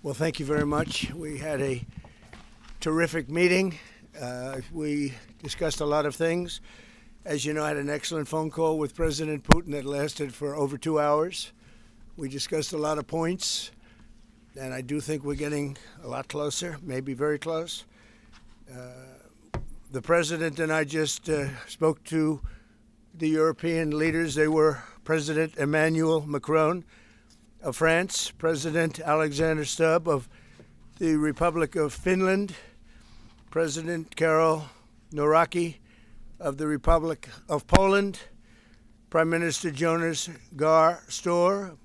Well, thank you very much. We had a terrific meeting. We discussed a lot of things. As you know, I had an excellent phone call with President Putin that lasted for over 2 hours. We discussed a lot of points, and I do think we're getting a lot closer, maybe very close. The President and I just spoke to the European leaders. They were President Emmanuel Macron of France, President Alexander Stubb of the Republic of Finland, President Karol Nawrocki of the Republic of Poland, Prime Minister Jonas Gahr Store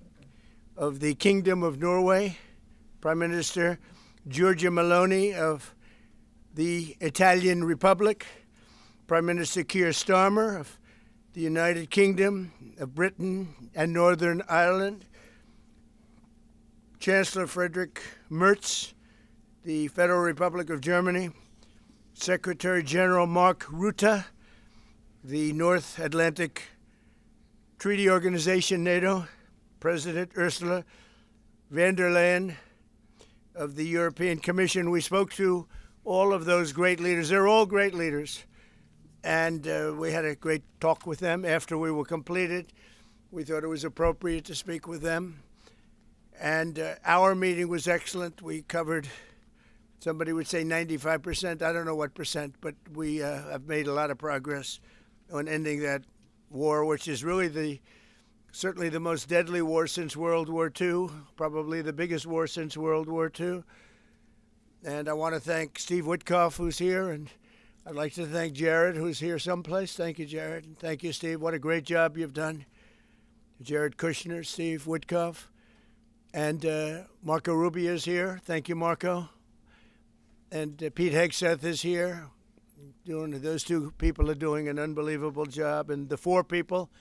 of the Kingdom of Norway, Prime Minister Giorgia Meloni of the Italian Republic, Prime Minister Keir Starmer of the United Kingdom of Britain and Northern Ireland, Chancellor Friedrich Merz, the Federal Republic of Germany, Secretary General Mark Rutte, the North Atlantic Treaty Organization, NATO, President Ursula von der Leyen of the European Commission. We spoke to all of those great leaders. They're all great leaders. And we had a great talk with them after we were completed. We thought it was appropriate to speak with them. And our meeting was excellent. We covered, somebody would say 95%. I don't know what percent, but we have made a lot of progress on ending that war, which is really certainly the most deadly war since World War II, probably the biggest war since World War II. And I want to thank Steve Witkoff, who's here, and I'd like to thank Jared, who's here someplace. Thank you, Jared. And thank you, Steve. What a great job you've done. Jared Kushner, Steve Witkoff. And Marco Rubio is here. Thank you, Marco. And Pete Hegseth is here. Those two people are doing an unbelievable job. And the four people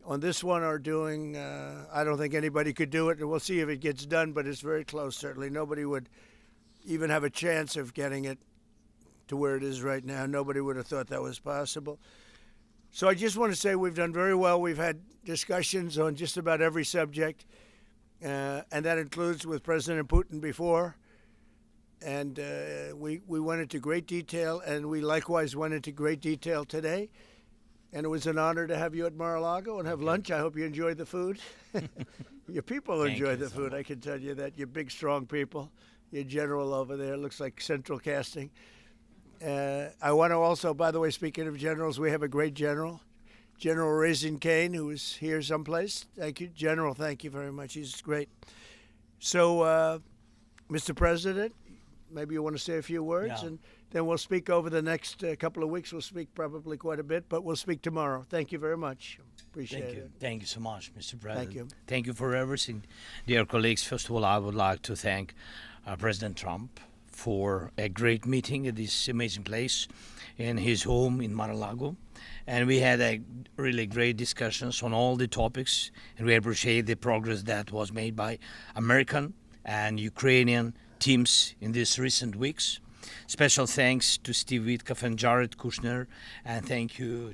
on this one are doing, I don't think anybody could do it. And we'll see if it gets done, but it's very close, certainly. Nobody would even have a chance of getting it to where it is right now. Nobody would have thought that was possible. So I just want to say we've done very well. We've had discussions on just about every subject. And that includes with President Putin before. And we went into great detail, and we likewise went into great detail today. And it was an honor to have you at Mar-a-Lago and have lunch. I hope you enjoyed the food. Your people enjoyed the food, I can tell you that. You're big, strong people. Your general over there looks like Central Casting. I want to also, by the way, speaking of generals, we have a great general. General Raisin Kane, who is here someplace. Thank you. General, thank you very much. He's great. So, Mr. President, maybe you want to say a few words, and then we'll speak over the next couple of weeks. We'll speak probably quite a bit, but we'll speak tomorrow. Thank you very much. Appreciate it. Thank you so much, Mr. President. Thank you. Thank you for everything. Dear colleagues, first of all, I would like to thank President Trump for a great meeting at this amazing place in his home in Mar-a-Lago. And we had a really great discussions on all the topics, and we appreciate the progress that was made by American and Ukrainian teams in these recent weeks. Special thanks to Steve Witkoff and Jared Kushner, and thank you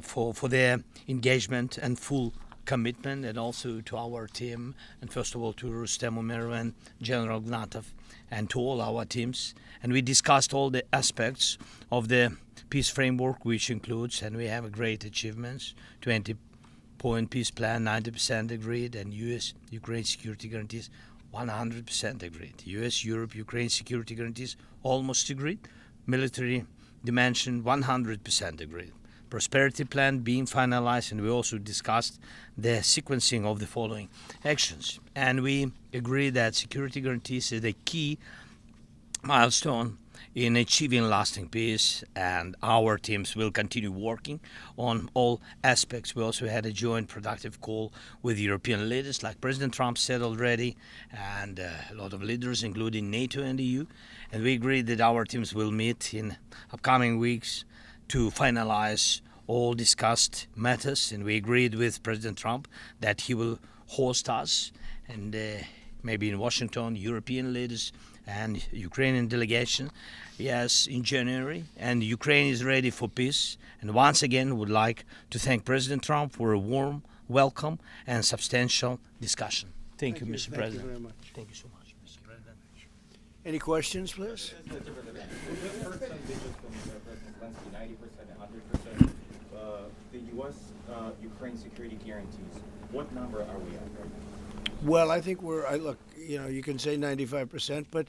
for their engagement and full commitment, and also to our team, and first of all to Rustem Umerov and General Gnatov, and to all our teams. And we discussed all the aspects of the peace framework, which includes, and we have great achievements, 20-point peace plan, 90% agreed, and U.S.-Ukraine security guarantees, 100% agreed. U.S.-Europe-Ukraine security guarantees, almost agreed. Military dimension, 100% agreed. Prosperity plan being finalized, and we also discussed the sequencing of the following actions. And we agree that security guarantees is a key milestone in achieving lasting peace, and our teams will continue working on all aspects. We also had a joint productive call with European leaders, like President Trump said already, and a lot of leaders, including NATO and the EU. And we agreed that our teams will meet in upcoming weeks to finalize all discussed matters. And we agreed with President Trump that he will host us, and maybe in Washington, European leaders and Ukrainian delegation, yes, in January. And Ukraine is ready for peace. And once again, would like to thank President Trump for a warm welcome and substantial discussion. Thank you, Mr. Thank President. you very much. Thank you so much, Mr. President. Any questions, please? The first ambitions from President Zelensky, 90% and 100%. The U.S. Ukraine security guarantees. What number are we at right now? Well, I think look, you can say 95%, but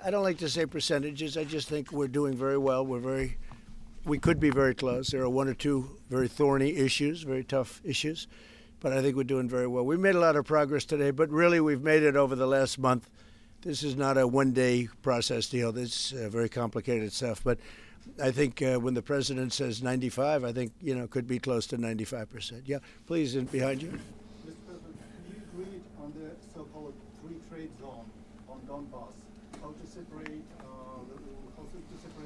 I don't like to say percentages. I just think we're doing very well. We could be very close. There are one or two very thorny issues, very tough issues, but I think we're doing very well. We made a lot of progress today, but really we've made it over the last month. This is not a one-day process deal. This is very complicated stuff, but I think when the president says 95, I think, could be close to 95%. Yeah, please, behind you. Mr. President, can you agree on the so-called free trade zone on Donbass? How to separate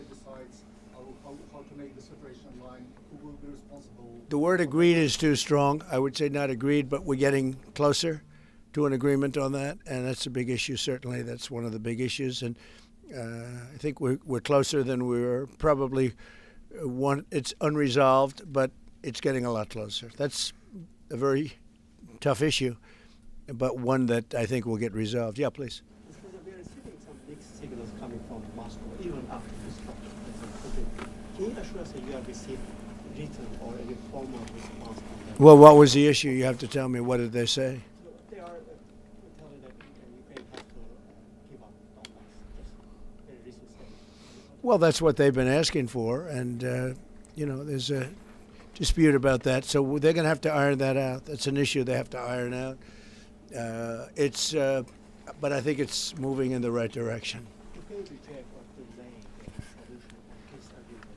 the sites? How to make the separation line? Who will be responsible? The word agreed is too strong. I would say not agreed, but we're getting closer to an agreement on that, and that's a big issue. Certainly, that's one of the big issues, and I think we're closer than we were probably. It's unresolved, but it's getting a lot closer. That's a very tough issue, but one that I think will get resolved. Yeah, please. We are receiving some mixed signals coming from Moscow, even after this talk. Can you assure us that you have received written or any formal response from them? Well, what was the issue? You have to tell me. What did they say? They are telling that Ukraine has to give up Donbass. Just very recent statement. Well, that's what they've been asking for, and there's a dispute about that. So they're going to have to iron that out. That's an issue they have to iron out. But I think it's moving in the right direction. You can reject or delay the solution of peace agreement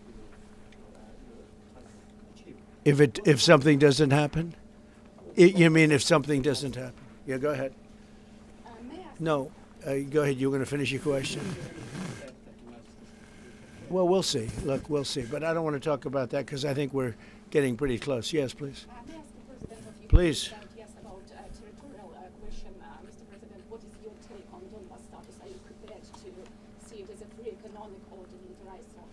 you will achieve. If something doesn't happen, you mean if something doesn't happen? Yeah, go ahead. May I ask No, go ahead. You're going to finish your question. Well, we'll see. Look, we'll see. But I don't want to talk about that because I think we're getting pretty close. Yes, please. may I ask the President of Ukraine Please. yes, about territorial question? Mr. President, what is your take on Donbass status? Are you prepared to see it as a free economic or demilitarized zone?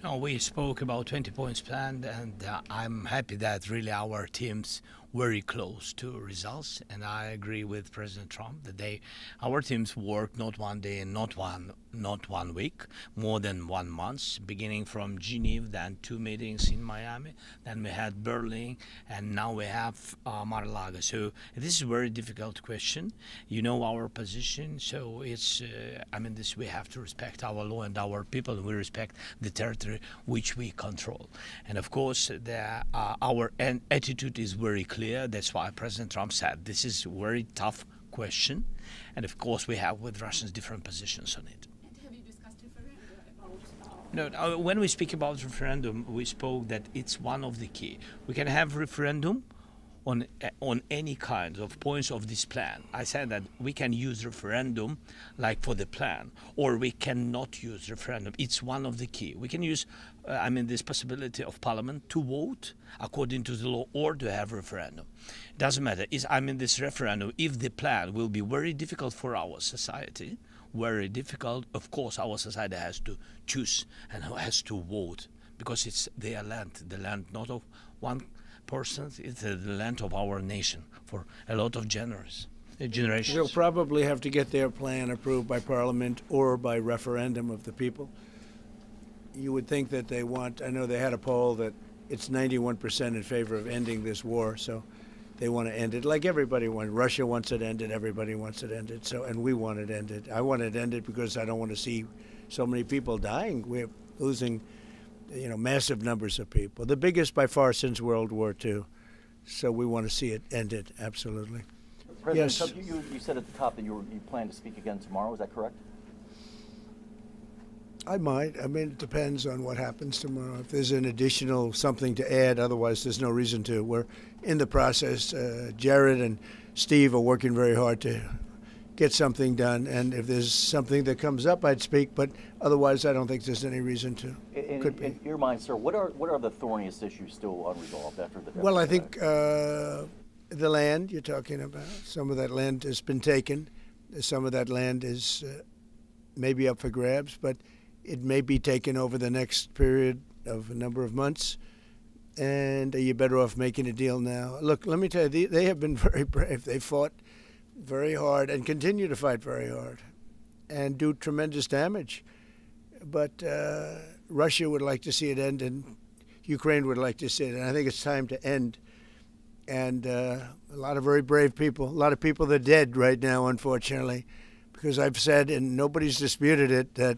No, we spoke about 20 points planned, and I'm happy that really our teams very close to results, and I agree with President Trump that our teams work not one day and not one week, more than 1 month, beginning from Geneva, then 2 meetings in Miami, then we had Berlin, and now we have Mar-a-Lago. So this is a very difficult question. You know our position, so it's we have to respect our law and our people, and we respect the territory which we control. And of course, our attitude is very clear. That's why President Trump said this is a very tough question, and of course we have with Russians different positions on it. And have you discussed referendum about No, when we speak about referendum, we spoke that it's one of the key. We can have referendum on any kind of points of this plan. I said that we can use referendum like for the plan, or we cannot use referendum. It's one of the key. We can use, this possibility of Parliament to vote according to the law or to have referendum. Doesn't matter. This referendum, if the plan will be very difficult for our society, very difficult, of course our society has to choose and has to vote, because it's their land, the land not of one person, it's the land of our nation for a lot of generations. They'll probably have to get their plan approved by Parliament or by referendum of the people. You would think that they want, I know they had a poll that it's 91% in favor of ending this war, so they want to end it like everybody wants. Russia wants it ended, everybody wants it ended, and we want it ended. I want it ended because I don't want to see so many people dying. We're losing massive numbers of people, the biggest by far since World War II. So we want to see it ended, absolutely. President Yes. Trump, you said at the top that you plan to speak again tomorrow. Is that correct? I might. It depends on what happens tomorrow. If there's an additional something to add, otherwise there's no reason to. We're in the process. Jared and Steve are working very hard to get something done, and if there's something that comes up, I'd speak, but otherwise I don't think there's any reason to. In your mind, sir, what are the thorniest issues still unresolved after the? Well, I think the land you're talking about, some of that land has been taken. Some of that land is maybe up for grabs, but it may be taken over the next period of a number of months. And are you better off making a deal now? Look, let me tell you, they have been very brave. They fought very hard and continue to fight very hard and do tremendous damage. But Russia would like to see it end, and Ukraine would like to see it. And I think it's time to end. And a lot of very brave people, a lot of people that are dead right now, unfortunately, because I've said, and nobody's disputed it, that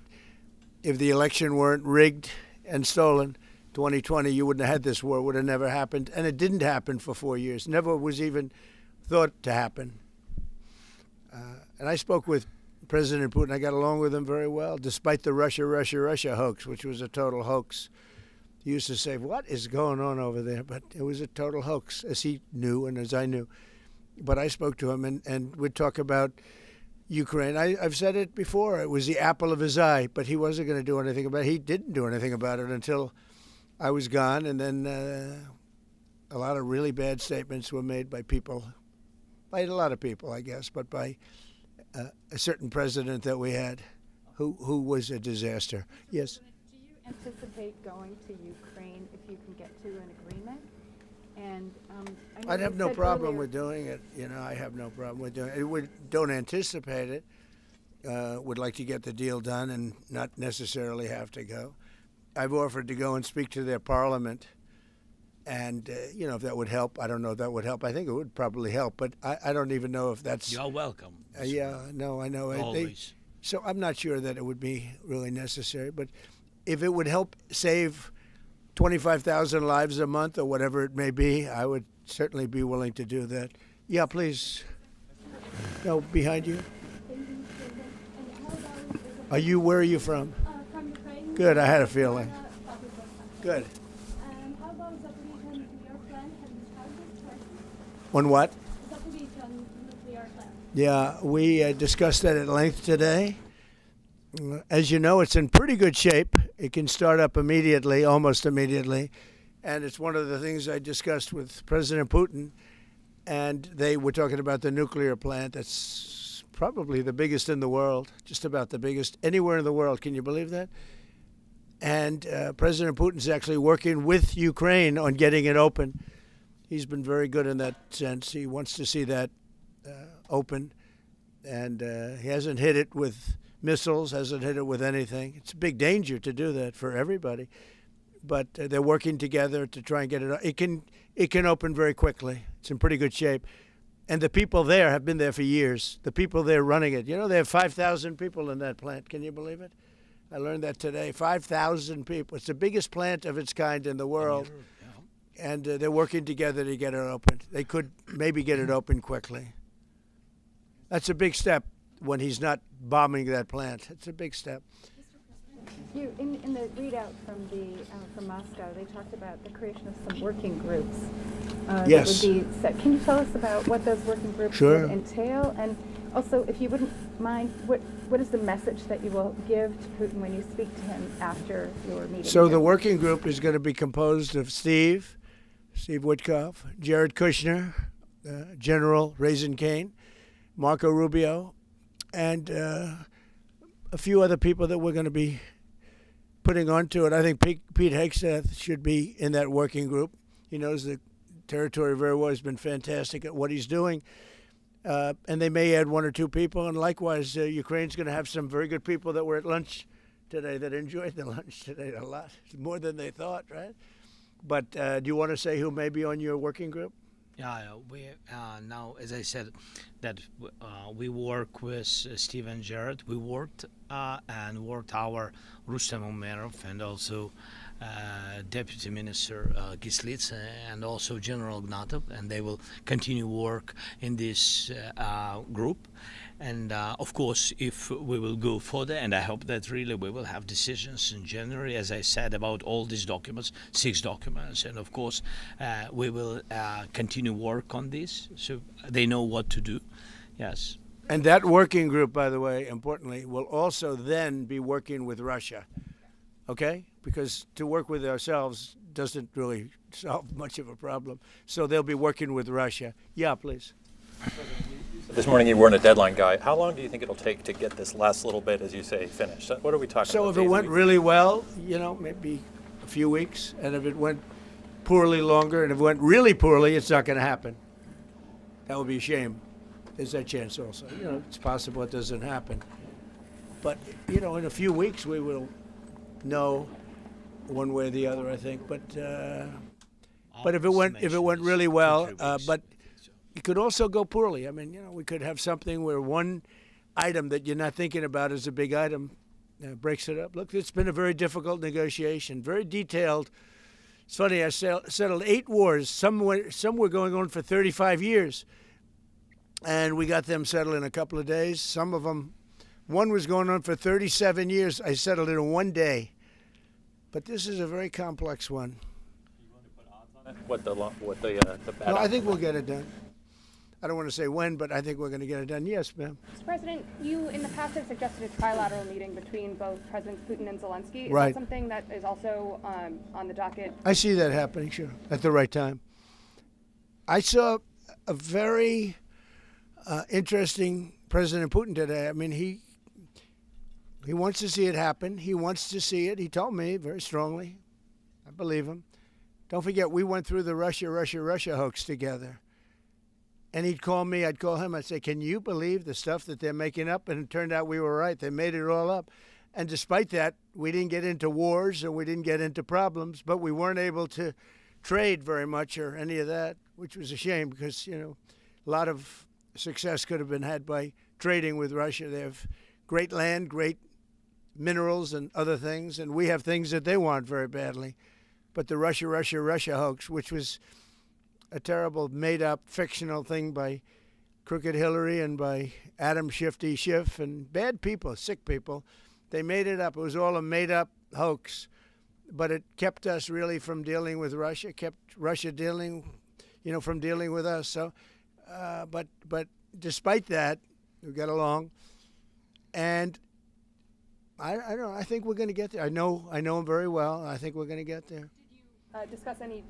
if the election weren't rigged and stolen, 2020, you wouldn't have had this war. It would have never happened. And it didn't happen for 4 years. Never was even thought to happen. And I spoke with President Putin. I got along with him very well, despite the Russia hoax, which was a total hoax. He used to say, what is going on over there? But it was a total hoax, as he knew and as I knew. But I spoke to him, and we'd talk about Ukraine. I've said it before. It was the apple of his eye, but he wasn't going to do anything about it. He didn't do anything about it until I was gone, and then a lot of really bad statements were made by people, by a lot of people, I guess, but by a certain president that we had who was a disaster. Yes? Do you anticipate going to Ukraine if you can get to an agreement? And I know I'd have you no said problem earlier- with doing it. You know, I have no problem with doing it. Don't anticipate it. Would like to get the deal done and not necessarily have to go. I've offered to go and speak to their parliament. And, you know, if that would help, I don't know if that would help. I think it would probably help, but I don't even know if that's... You're welcome. yeah, no, I know. Always. So I'm not sure that it would be really necessary, but if it would help save 25,000 lives a month or whatever it may be, I would certainly be willing to do that. Yeah, please. No, behind you. Where are you from? From Ukraine. Good, I had a feeling. Good. How about Zaporizhzhia nuclear plant? Have you tried this question? On what? Zaporizhzhia nuclear plant. Yeah, we discussed that at length today. As you know, it's in pretty good shape. It can start up immediately, almost immediately. And it's one of the things I discussed with President Putin. And they were talking about the nuclear plant. That's probably the biggest in the world, just about the biggest anywhere in the world. Can you believe that? And President Putin's actually working with Ukraine on getting it open. He's been very good in that sense. He wants to see that open. And he hasn't hit it with missiles, hasn't hit it with anything. It's a big danger to do that for everybody. But they're working together to try and get it. It can open very quickly. It's in pretty good shape. And the people there have been there for years. The people there running it. You know, they have 5,000 people in that plant. Can you believe it? I learned that today. 5,000 people. It's the biggest plant of its kind in the world. And they're working together to get it open. They could maybe get it open quickly. That's a big step when he's not bombing that plant. It's a big step. You, in the readout from Moscow, they talked about the creation of some working groups. Yes. That would be set. Can you tell us about what those working groups Sure. would entail? And also, if you wouldn't mind, what is the message that you will give to Putin when you speak to him after your meeting? So here? the working group is going to be composed of Steve Witkoff, Jared Kushner, General Raisin Kane, Marco Rubio, and a few other people that we're going to be putting onto it. I think Pete Hegseth should be in that working group. He knows the territory very well. He's been fantastic at what he's doing. And they may add one or two people. And likewise, Ukraine's going to have some very good people that were at lunch today that enjoyed the lunch today a lot, more than they thought, right? But do you want to say who may be on your working group? Yeah, we now, as I said, that we work with Steve and Jared. We worked our Rustem Umerov and also Deputy Minister Gislitz and also General Ignatov, and they will continue work in this group. And of course, if we will go further, and I hope that really we will have decisions in January, as I said, about all these documents, 6 documents, and of course, we will continue work on this, so they know what to do. Yes. And that working group, by the way, importantly, will also then be working with Russia, okay? Because to work with ourselves doesn't really solve much of a problem. So they'll be working with Russia. Yeah, please. This morning you weren't a deadline guy. How long do you think it'll take to get this last little bit, as you say, finished? What are we talking So about? if it went really well, you know, maybe a few weeks. And if it went poorly, longer. And if it went really poorly, it's not going to happen. That would be a shame. there's that chance also. You know, it's possible it doesn't happen. But, you know, in a few weeks we will know one way or the other, I think. But if it went really well, but it could also go poorly. I mean, you know, we could have something where one item that you're not thinking about is a big item breaks it up. Look, it's been a very difficult negotiation, very detailed. It's funny, I settled 8 wars. Some were going on for 35 years, and we got them settled in a couple of days. Some of them, one was going on for 37 years. I settled it in 1 day. But this is a very complex one. You want to put odds on it? What the bad? No, I think we'll get it done. I don't want to say when, but I think we're going to get it done. Yes, ma'am. Mr. President, you in the past have suggested a trilateral meeting between both Presidents Putin and Zelensky. Is Right. that something that is also on the docket? I see that happening, sure, at the right time. I saw a very interesting President Putin today. I mean, he wants to see it happen. He wants to see it. He told me very strongly. I believe him. Don't forget, we went through the Russia hoax together. And he'd call me, I'd call him, I'd say, can you believe the stuff that they're making up? And it turned out we were right. They made it all up. And despite that, we didn't get into wars and we didn't get into problems, but we weren't able to trade very much or any of that, which was a shame because, you know, a lot of success could have been had by trading with Russia. They have great land, great minerals and other things, and we have things that they want very badly. But the Russia hoax, which was a terrible made-up fictional thing by Crooked Hillary and by Adam Shifty Schiff and bad people, sick people. They made it up. It was all a made-up hoax, but it kept us really from dealing with Russia, kept Russia from dealing with us. So, but despite that, we got along, and I don't know. I think we're going to get there. I know him very well. I think we're going to get there. Discuss any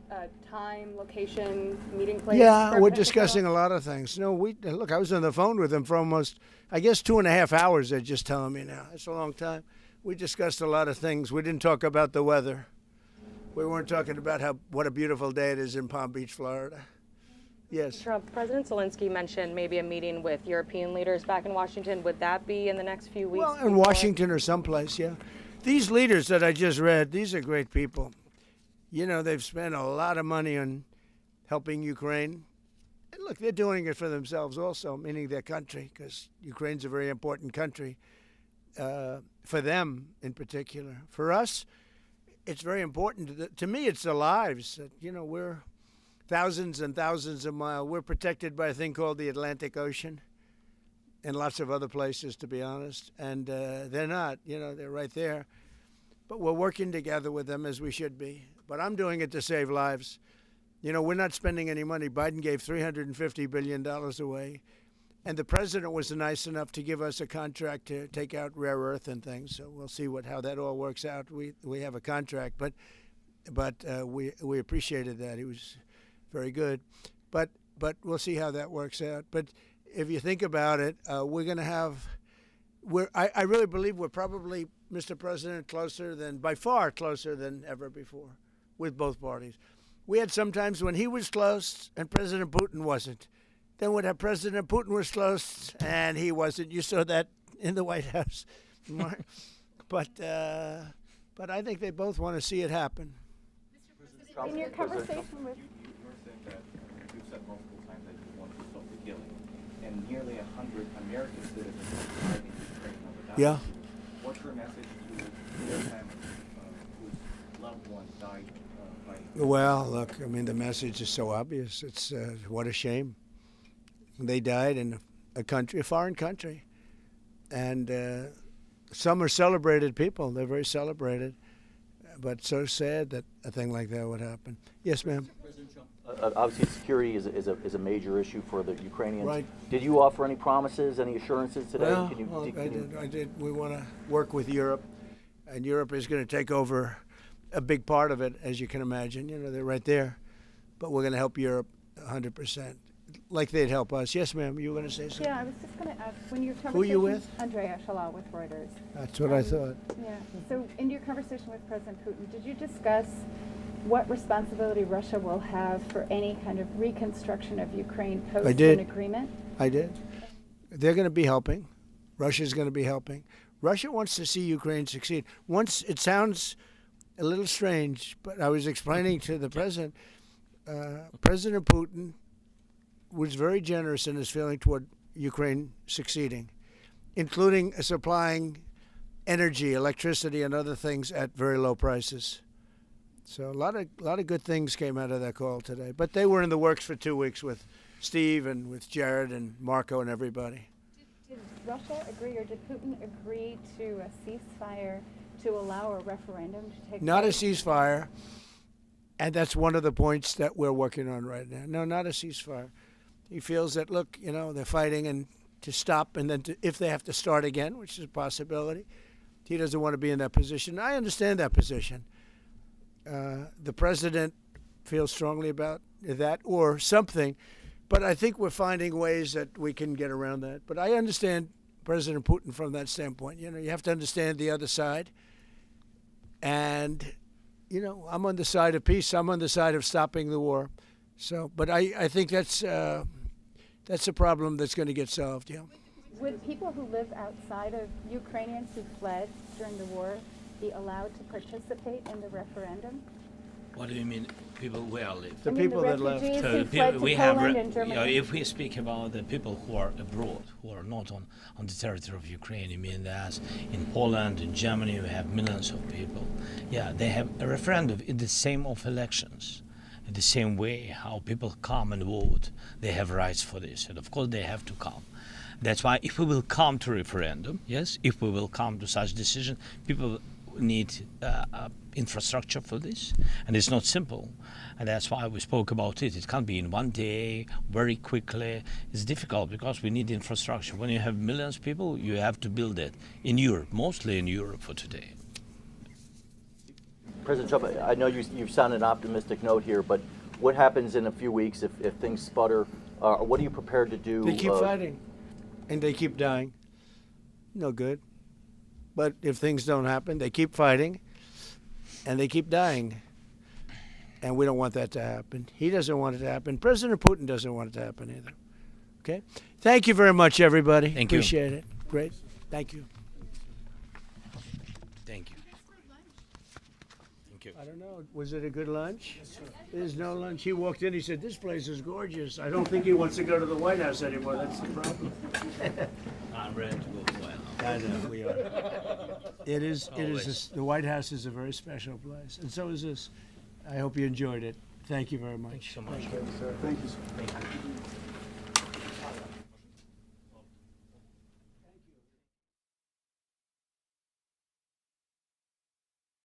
time, location, meeting place? Yeah, we're discussing a lot of things. No, look, I was on the phone with him for almost, I guess, 2.5 hours. They're just telling me now. It's a long time. We discussed a lot of things. We didn't talk about the weather. We weren't talking about what a beautiful day it is in Palm Beach, Florida. Yes. Trump, President Zelensky mentioned maybe a meeting with European leaders back in Washington. Would that be in the next few weeks? Well, in Washington or someplace, yeah. These leaders that I just read, these are great people. You know, they've spent a lot of money on helping Ukraine. And look, they're doing it for themselves also, meaning their country, because Ukraine's a very important country for them in particular. For us, it's very important. To me, it's the lives. You know, we're thousands and thousands of miles. We're protected by a thing called the Atlantic Ocean and lots of other places, to be honest. And they're not, you know, they're right there. But we're working together with them as we should be. But I'm doing it to save lives. You know, we're not spending any money. Biden gave $350 billion away. And the president was nice enough to give us a contract to take out rare earth and things. So we'll see how that all works out. We have a contract, but we appreciated that. He was very good. But we'll see how that works out. But if you think about it, we're going to have I really believe we're probably, Mr. President, by far closer than ever before with both parties. We had some times when he was close and President Putin wasn't. Then when President Putin was close and he wasn't. You saw that in the White House. But I think they both want to see it happen. In your conversation with... You're saying that you've said multiple times that you want to stop the killing, and nearly 100 American citizens are in Ukraine on the Yeah. What's your message to their families whose loved ones died fighting? Well, look, I mean, the message is so obvious. It's what a shame. They died in a foreign country. And some are celebrated people. They're very celebrated. But so sad that a thing like that would happen. Yes, ma'am. Obviously, security is a major issue for the Ukrainians. Right. Did you offer any promises, any assurances today? Well, I did. We want to work with Europe, and Europe is going to take over a big part of it, as you can imagine. You know, they're right there. But we're going to help Europe 100%, like they'd help us. Yes, ma'am, you were going to say something? Yeah, I was just going to ask, when your conversation... Who are you with? Andrea Shalal with Reuters. That's what I thought. Yeah, so in your conversation with President Putin, did you discuss what responsibility Russia will have for any kind of reconstruction of Ukraine post I did. an agreement? I did. they're going to be helping. Russia's going to be helping. Russia wants to see Ukraine succeed. Once it sounds a little strange, but I was explaining to the president, President Putin was very generous in his feeling toward Ukraine succeeding, including supplying energy, electricity, and other things at very low prices. So a lot of good things came out of that call today. But they were in the works for 2 weeks with Steve and with Jared and Marco and everybody. Did Russia agree, or did Putin agree to a ceasefire to allow a referendum to take Not a place? ceasefire, and that's one of the points that we're working on right now. No, not a ceasefire. He feels that, look, they're fighting and to stop, and then if they have to start again, which is a possibility, he doesn't want to be in that position. I understand that position. The president feels strongly about that or something, but I think we're finding ways that we can get around that. But I understand President Putin from that standpoint. You have to understand the other side. And, I'm on the side of peace. I'm on the side of stopping the war. So, but I think that's a problem that's going to get solved, yeah. Would people who live outside of Ukrainians who fled during the war be allowed to participate in the referendum? What do you mean, people where live? The people that left. refugees So who fled to Poland and Germany. if we speak about the people who are abroad, who are not on the territory of Ukraine, you mean that in Poland, in Germany, we have millions of people. Yeah, they have a referendum in the same of elections. In the same way how people come and vote, they have rights for this. And of course they have to come. That's why if we will come to referendum, yes, if we will come to such decision, people need infrastructure for this, and it's not simple, and that's why we spoke about it. It can't be in one day, very quickly. It's difficult because we need infrastructure. When you have millions of people, you have to build it in Europe, mostly in Europe for today. President Trump, I know you sound an optimistic note here, but what happens in a few weeks if things sputter? What are you prepared to do? They keep fighting, and they keep dying. No good. But if things don't happen, they keep fighting, and they keep dying. And we don't want that to happen. He doesn't want it to happen. President Putin doesn't want it to happen either. Okay? Thank you very much, everybody. Thank you. Appreciate it. Great. Thank you. Thank you. Thank you. I don't know. Was it a good lunch? Yes, sir. There's no lunch. He walked in. He said, "This place is gorgeous." I don't think he wants to go to the White House anymore. That's the problem. I'm ready to go to the White House. I know we are. It is. Always. The White House is a very special place, and so is this. I hope you enjoyed it. Thank you very much. Thank you so much. Thank you, sir. Thank you, sir. Thank you.